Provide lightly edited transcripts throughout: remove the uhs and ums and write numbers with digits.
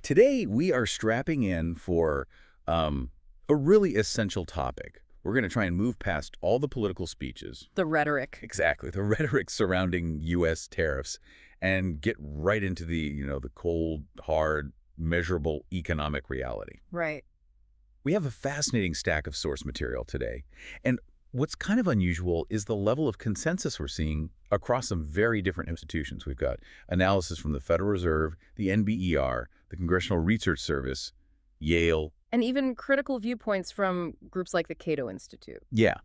Today, we are strapping in for a really essential topic. We're going to try and move past all the political speeches. The rhetoric. Exactly, the rhetoric surrounding U.S. tariffs and get right into the cold, hard, measurable economic reality. Right. We have a fascinating stack of source material today. And what's kind of unusual is the level of consensus we're seeing across some very different institutions. We've got analysis from the Federal Reserve, the NBER, the Congressional Research Service, Yale. And even critical viewpoints from groups like the Cato Institute. Yeah.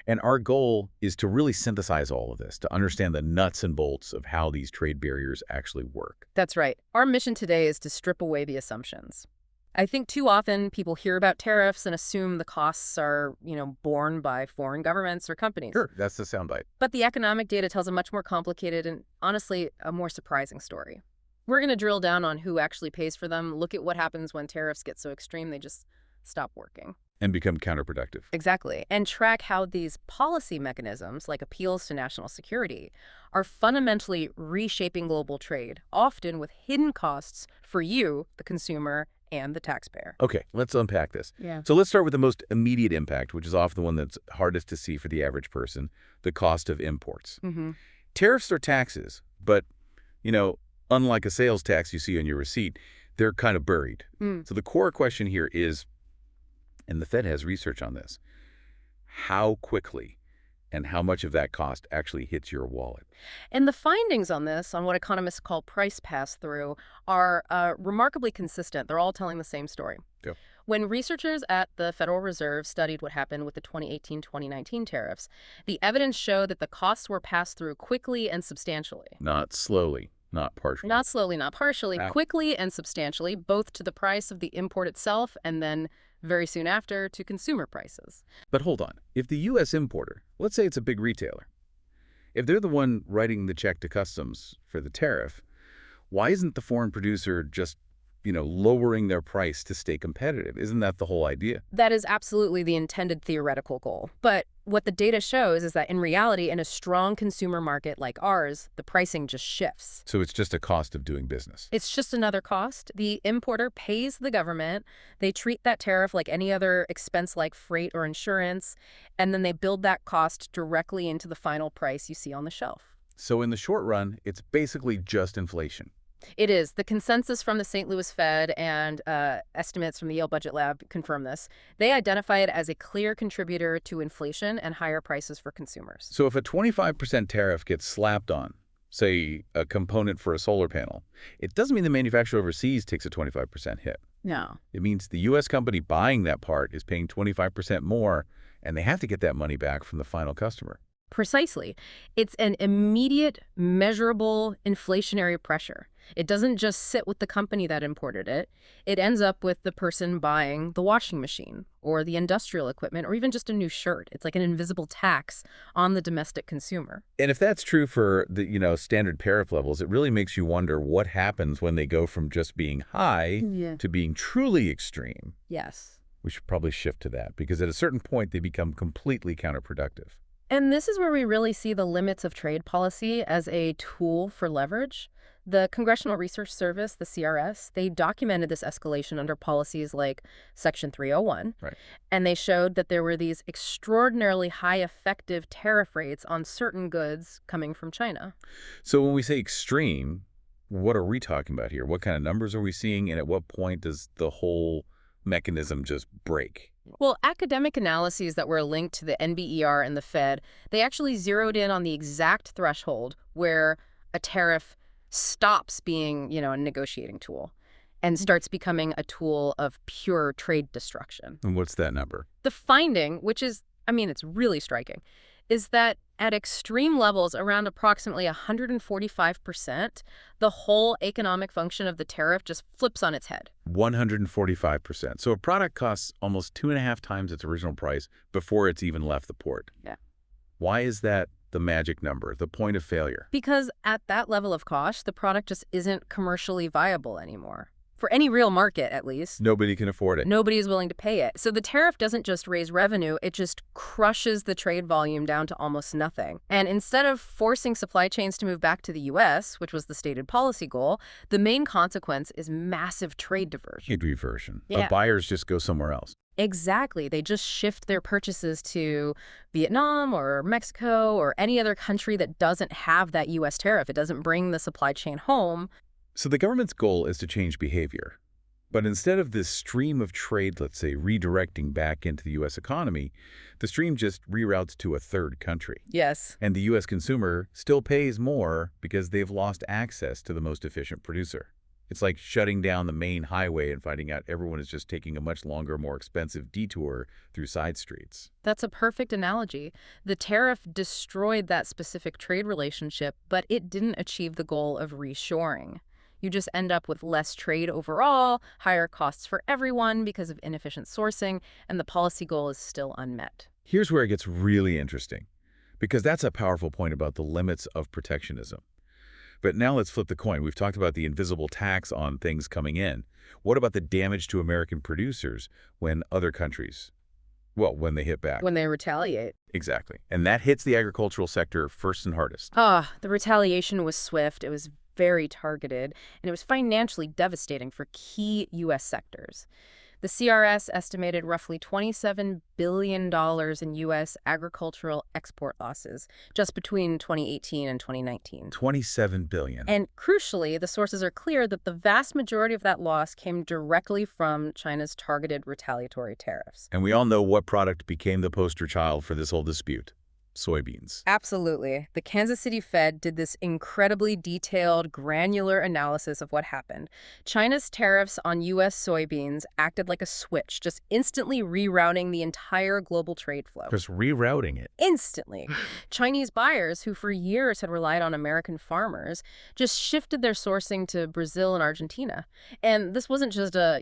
And our goal is to really synthesize all of this, to understand the nuts and bolts of how these trade barriers actually work. That's right. Our mission today is to strip away the assumptions. I think too often people hear about tariffs and assume the costs are, borne by foreign governments or companies. Sure, that's the soundbite. But the economic data tells a much more complicated and, honestly, a more surprising story. We're going to drill down on who actually pays for them, look at what happens when tariffs get so extreme they just stop working. And become counterproductive. Exactly. And track how these policy mechanisms, like appeals to national security, are fundamentally reshaping global trade, often with hidden costs for you, the consumer, and the taxpayer. Okay, let's unpack this. Yeah. So let's start with the most immediate impact, which is often the one that's hardest to see for the average person, the cost of imports. Mm-hmm. Tariffs are taxes, but, unlike a sales tax you see on your receipt, they're kind of buried. So the core question here is, and the Fed has research on this, how quickly and how much of that cost actually hits your wallet? And the findings on this, on what economists call price pass-through, are remarkably consistent. They're all telling the same story. Yep. When researchers at the Federal Reserve studied what happened with the 2018-2019 tariffs, the evidence showed that the costs were passed through quickly and substantially. Not slowly, not partially. Not slowly, not partially, quickly and substantially, both to the price of the import itself and then very soon after to consumer prices. But hold on. If the U.S. importer, let's say it's a big retailer, if they're the one writing the check to customs for the tariff, why isn't the foreign producer just, lowering their price to stay competitive? Isn't that the whole idea? That is absolutely the intended theoretical goal. But what the data shows is that in reality, in a strong consumer market like ours, the pricing just shifts. So it's just a cost of doing business. It's just another cost. The importer pays the government. They treat that tariff like any other expense like freight or insurance, and then they build that cost directly into the final price you see on the shelf. So in the short run, it's basically just inflation. It is. The consensus from the St. Louis Fed and estimates from the Yale Budget Lab confirm this. They identify it as a clear contributor to inflation and higher prices for consumers. So if a 25% tariff gets slapped on, say, a component for a solar panel, it doesn't mean the manufacturer overseas takes a 25% hit. No. It means the U.S. company buying that part is paying 25% more, and they have to get that money back from the final customer. Precisely. It's an immediate, measurable inflationary pressure. It doesn't just sit with the company that imported it. It ends up with the person buying the washing machine or the industrial equipment or even just a new shirt. It's like an invisible tax on the domestic consumer. And if that's true for the, standard tariff levels, it really makes you wonder what happens when they go from just being high to being truly extreme. Yes. We should probably shift to that because at a certain point, they become completely counterproductive. And this is where we really see the limits of trade policy as a tool for leverage. The Congressional Research Service, the CRS, they documented this escalation under policies like Section 301. Right. And they showed that there were these extraordinarily high effective tariff rates on certain goods coming from China. So when we say extreme, what are we talking about here? What kind of numbers are we seeing? And at what point does the whole mechanism just break? Well, academic analyses that were linked to the NBER and the Fed, they actually zeroed in on the exact threshold where a tariff stops being, a negotiating tool and starts becoming a tool of pure trade destruction. And what's that number? The finding, which is, it's really striking, is that at extreme levels, around approximately 145%, the whole economic function of the tariff just flips on its head. 145%. So a product costs almost 2.5 times its original price before it's even left the port. Yeah. Why is that the magic number, the point of failure? Because at that level of cost, the product just isn't commercially viable anymore. For any real market, at least. Nobody can afford it. Nobody is willing to pay it. So the tariff doesn't just raise revenue, it just crushes the trade volume down to almost nothing. And instead of forcing supply chains to move back to the U.S., which was the stated policy goal, the main consequence is massive trade diversion. Trade reversion. Yeah. Buyers just go somewhere else. Exactly. They just shift their purchases to Vietnam or Mexico or any other country that doesn't have that U.S. tariff. It doesn't bring the supply chain home. So the government's goal is to change behavior. But instead of this stream of trade, let's say, redirecting back into the U.S. economy, the stream just reroutes to a third country. Yes. And the U.S. consumer still pays more because they've lost access to the most efficient producer. It's like shutting down the main highway and finding out everyone is just taking a much longer, more expensive detour through side streets. That's a perfect analogy. The tariff destroyed that specific trade relationship, but it didn't achieve the goal of reshoring. You just end up with less trade overall, higher costs for everyone because of inefficient sourcing, and the policy goal is still unmet. Here's where it gets really interesting, because that's a powerful point about the limits of protectionism. But now let's flip the coin. We've talked about the invisible tax on things coming in. What about the damage to American producers when other countries, well, when they hit back? When they retaliate. Exactly. And that hits the agricultural sector first and hardest. The retaliation was swift, it was very targeted, and it was financially devastating for key U.S. sectors. The CRS estimated roughly $27 billion in U.S. agricultural export losses just between 2018 and 2019. $27 billion. And crucially, the sources are clear that the vast majority of that loss came directly from China's targeted retaliatory tariffs. And we all know what product became the poster child for this whole dispute. Soybeans. Absolutely. The Kansas City Fed did this incredibly detailed, granular analysis of what happened. China's tariffs on U.S. soybeans acted like a switch, just instantly rerouting the entire global trade flow. Just rerouting it. Instantly. Chinese buyers, who for years had relied on American farmers, just shifted their sourcing to Brazil and Argentina. And this wasn't just a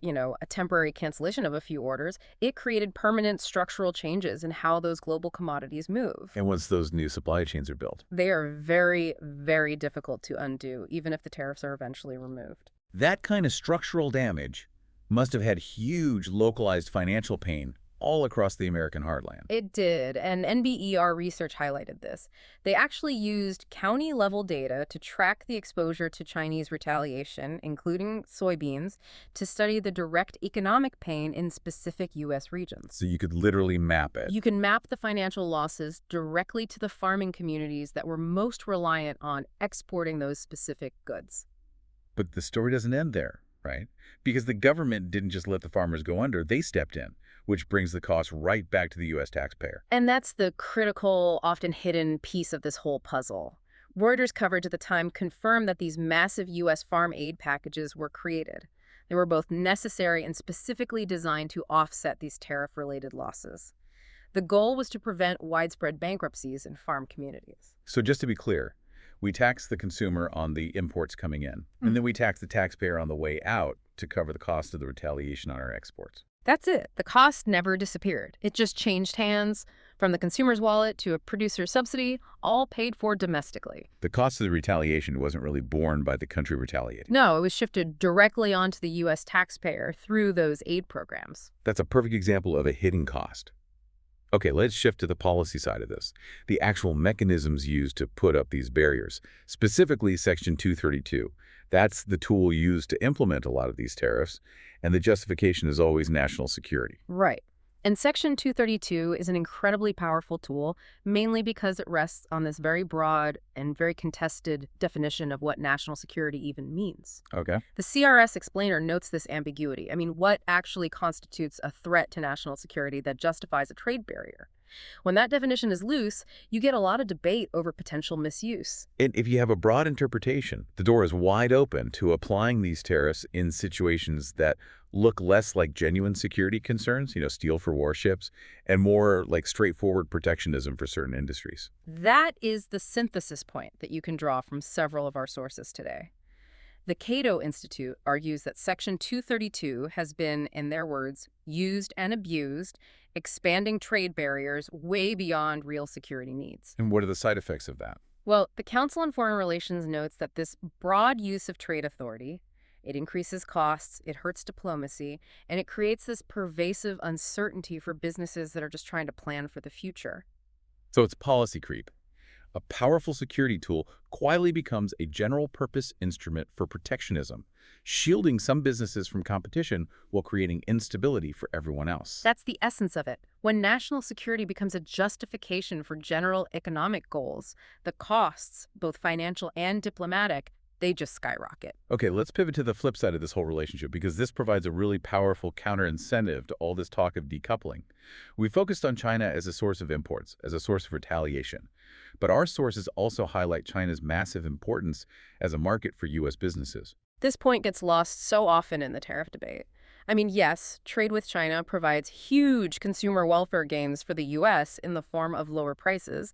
temporary cancellation of a few orders. It created permanent structural changes in how those global commodities move. And once those new supply chains are built, they are very, very difficult to undo, even if the tariffs are eventually removed. That kind of structural damage must have had huge localized financial pain all across the American heartland. It did, and NBER research highlighted this. They actually used county-level data to track the exposure to Chinese retaliation, including soybeans, to study the direct economic pain in specific U.S. regions. So you could literally map it. You can map the financial losses directly to the farming communities that were most reliant on exporting those specific goods. But the story doesn't end there, right? Because the government didn't just let the farmers go under, they stepped in, which brings the cost right back to the U.S. taxpayer. And that's the critical, often hidden piece of this whole puzzle. Reuters coverage at the time confirmed that these massive U.S. farm aid packages were created. They were both necessary and specifically designed to offset these tariff-related losses. The goal was to prevent widespread bankruptcies in farm communities. So just to be clear, we tax the consumer on the imports coming in, and then we tax the taxpayer on the way out to cover the cost of the retaliation on our exports. That's it. The cost never disappeared. It just changed hands from the consumer's wallet to a producer's subsidy, all paid for domestically. The cost of the retaliation wasn't really borne by the country retaliating. No, it was shifted directly onto the U.S. taxpayer through those aid programs. That's a perfect example of a hidden cost. Okay, let's shift to the policy side of this, the actual mechanisms used to put up these barriers, specifically Section 232. That's the tool used to implement a lot of these tariffs, and the justification is always national security. Right. And Section 232 is an incredibly powerful tool, mainly because it rests on this very broad and very contested definition of what national security even means. Okay. The CRS explainer notes this ambiguity. I mean, what actually constitutes a threat to national security that justifies a trade barrier? When that definition is loose, you get a lot of debate over potential misuse. And if you have a broad interpretation, the door is wide open to applying these tariffs in situations that look less like genuine security concerns, steel for warships, and more like straightforward protectionism for certain industries. That is the synthesis point that you can draw from several of our sources today. The Cato Institute argues that Section 232 has been, in their words, used and abused, expanding trade barriers way beyond real security needs. And what are the side effects of that? Well, the Council on Foreign Relations notes that this broad use of trade authority It increases costs, it hurts diplomacy, and it creates this pervasive uncertainty for businesses that are just trying to plan for the future. So it's policy creep. A powerful security tool quietly becomes a general-purpose instrument for protectionism, shielding some businesses from competition while creating instability for everyone else. That's the essence of it. When national security becomes a justification for general economic goals, the costs, both financial and diplomatic, they just skyrocket. Okay, let's pivot to the flip side of this whole relationship because this provides a really powerful counter-incentive to all this talk of decoupling. We focused on China as a source of imports, as a source of retaliation. But our sources also highlight China's massive importance as a market for U.S. businesses. This point gets lost so often in the tariff debate. I mean, yes, trade with China provides huge consumer welfare gains for the U.S. in the form of lower prices,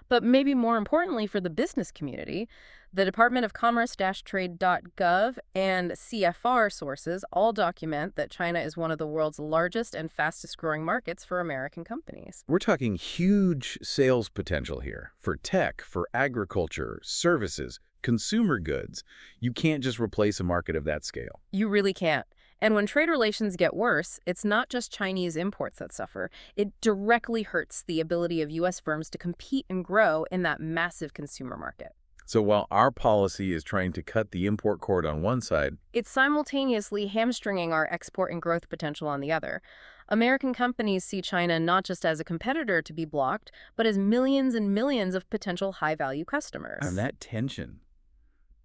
but maybe more importantly for the business community, the Department of Commerce-Trade.gov and CFR sources all document that China is one of the world's largest and fastest growing markets for American companies. We're talking huge sales potential here for tech, for agriculture, services, consumer goods. You can't just replace a market of that scale. You really can't. And when trade relations get worse, it's not just Chinese imports that suffer. It directly hurts the ability of U.S. firms to compete and grow in that massive consumer market. So while our policy is trying to cut the import cord on one side, It's simultaneously hamstringing our export and growth potential on the other. American companies see China not just as a competitor to be blocked, but as millions and millions of potential high-value customers. and that tension,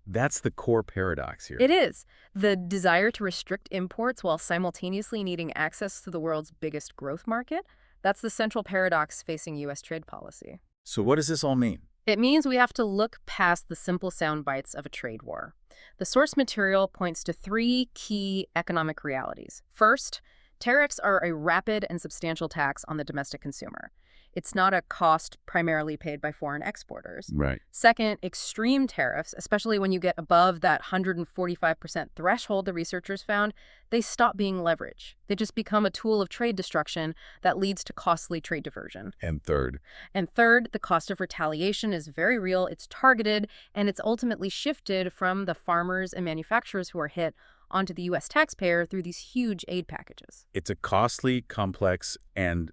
that's the core paradox here. It is. The desire to restrict imports while simultaneously needing access to the world's biggest growth market, that's the central paradox facing U.S. trade policy. So what does this all mean? It means we have to look past the simple sound bites of a trade war. The source material points to three key economic realities. First, tariffs are a rapid and substantial tax on the domestic consumer. It's not a cost primarily paid by foreign exporters. Right. Second, extreme tariffs, especially when you get above that 145% threshold the researchers found, they stop being leverage. They just become a tool of trade destruction that leads to costly trade diversion. And third, And third, the cost of retaliation is very real, it's targeted, and it's ultimately shifted from the farmers and manufacturers who are hit onto the U.S. taxpayer through these huge aid packages. it's a costly, complex, and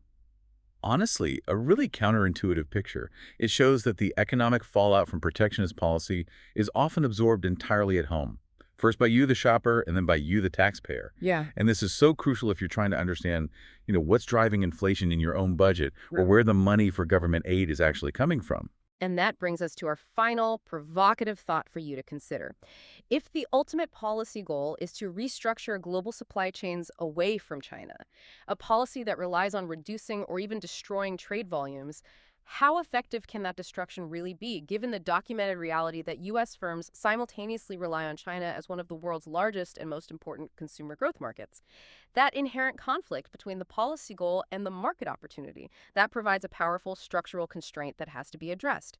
honestly, a really counterintuitive picture. It shows that the economic fallout from protectionist policy is often absorbed entirely at home. First by you, the shopper, and then by you, the taxpayer. Yeah. And this is so crucial if you're trying to understand, what's driving inflation in your own budget or Right. where the money for government aid is actually coming from. And that brings us to our final provocative thought for you to consider. If the ultimate policy goal is to restructure global supply chains away from China, a policy that relies on reducing or even destroying trade volumes, how effective can that destruction really be, given the documented reality that U.S. firms simultaneously rely on China as one of the world's largest and most important consumer growth markets? That inherent conflict between the policy goal and the market opportunity, that provides a powerful structural constraint that has to be addressed.